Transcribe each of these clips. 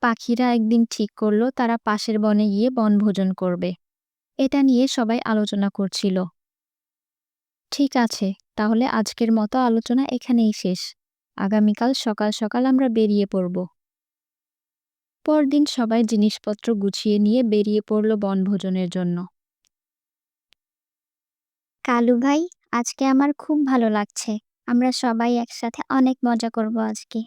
পাখিরা একদিন ঠিক করলো তারা পাশের বনে গিয়ে বনভোজন করবে। এটা নিয়ে সবাই আলোচনা করছিল। ঠিক আছে, তাহলে আজকের মতো আলোচনা এখানেই শেষ। আগামীকাল সকাল সকাল আমরা বেরিয়ে পড়ব। পরদিন সবাই জিনিসপত্র গুছিয়ে নিয়ে বেরিয়ে পড়ল বনভোজনের জন্য। কালু ভাই, আজকে আমার খুব ভালো লাগছে। আমরা সবাই একসাথে অনেক মজা করব আজকে।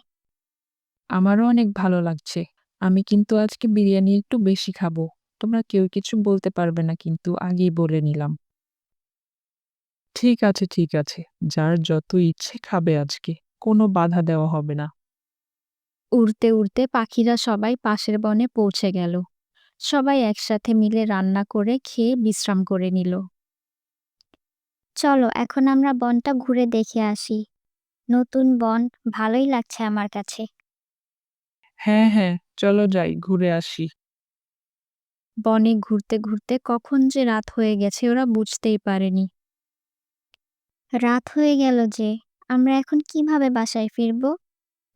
আমারও অনেক ভালো লাগছে। আমি কিন্তু আজকে বিরিয়ানি একটু বেশি খাবো। তোমরা কেউ কিছু বলতে পারবে না কিন্তু আগেই বলে নিলাম। ঠিক আছে, ঠিক আছে। যার যত ইচ্ছে খাবে আজকে। কোনো বাধা দেওয়া হবে না। উড়তে উড়তে পাখিরা সবাই পাশের বনে পৌঁছে গেল। সবাই একসাথে মিলে রান্না করে খেয়ে বিশ্রাম করে নিল। চলো এখন আমরা বনটা ঘুরে দেখে আসি। নতুন বন, ভালোই লাগছে আমার কাছে। হ্যাঁ, হ্যাঁ, চলো যাই, ঘুরে আসি। বনে ঘুরতে ঘুরতে কখন যে রাত হয়ে গেছে ওরা বুঝতেই পারেনি। রাত হয়ে গেল যে। আমরা এখন কিভাবে বাসায় ফিরবো?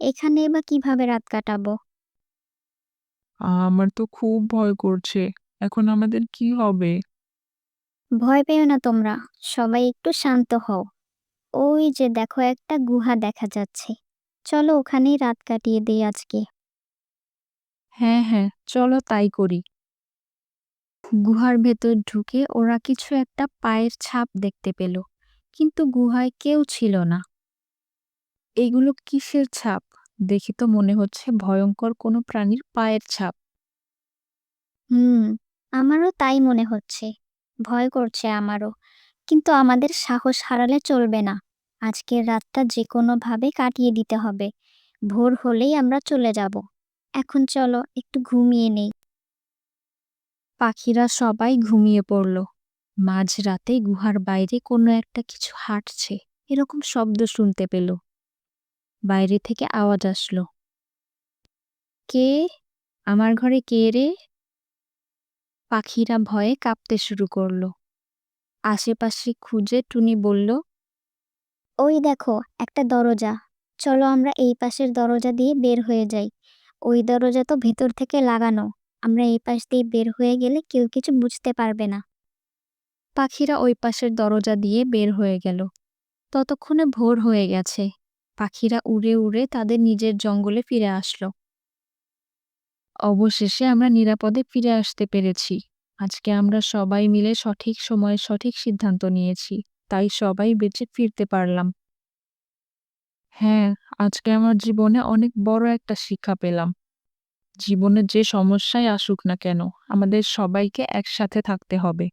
এখানে বা কিভাবে রাত কাটাবো? আমার তো খুব ভয় করছে। এখন আমাদের কি হবে? ভয় পেও না তোমরা, সবাই একটু শান্ত হও। ওই যে দেখো, একটা গুহা দেখা যাচ্ছে। চলো ওখানেই রাত কাটিয়ে দেই আজকে। হ্যাঁ, হ্যাঁ, চলো তাই করি। গুহার ভেতর ঢুকে ওরা কিছু একটা পায়ের ছাপ দেখতে পেল, কিন্তু গুহায় কেউ ছিল না। এগুলো কিসের ছাপ? দেখে তো মনে হচ্ছে ভয়ঙ্কর কোনো প্রাণীর পায়ের ছাপ। হুম, আমারও তাই মনে হচ্ছে। ভয় করছে আমারও। কিন্তু আমাদের সাহস হারালে চলবে না। আজকের রাতটা যে কোনোভাবে কাটিয়ে দিতে হবে। ভোর হলেই আমরা চলে যাব। এখন চলো একটু ঘুমিয়ে নেই। পাখিরা সবাই ঘুমিয়ে পড়ল। মাঝরাতে গুহার বাইরে কোনো একটা কিছু হাঁটছে, এরকম শব্দ শুনতে পেল। বাইরে থেকে আওয়াজ আসলো, কে? আমার ঘরে কে রে? পাখিরা ভয়ে কাঁপতে শুরু করলো। আশেপাশে খুঁজে টুনি বলল, ওই দেখো, একটা দরজা। চলো আমরা এই পাশের দরজা দিয়ে বের হয়ে যাই। ওই দরজা তো ভেতর থেকে লাগানো। আমরা এই পাশ দিয়ে বের হয়ে গেলে কেউ কিছু বুঝতে পারবে না। পাখিরা ওই পাশের দরজা দিয়ে বের হয়ে গেল। ততক্ষণে ভোর হয়ে গেছে। পাখিরা উড়ে উড়ে তাদের নিজের জঙ্গলে ফিরে আসলো। অবশেষে আমরা নিরাপদে ফিরে আসতে পেরেছি। আজকে আমরা সবাই মিলে সঠিক সময়ে সঠিক সিদ্ধান্ত নিয়েছি, তাই সবাই বেঁচে ফিরতে পারলাম। হ্যাঁ, আজকে আমার জীবনে অনেক বড় একটা শিক্ষা পেলাম। জীবনে যে সমস্যাই আসুক না কেন, আমাদের সবাইকে একসাথে থাকতে হবে।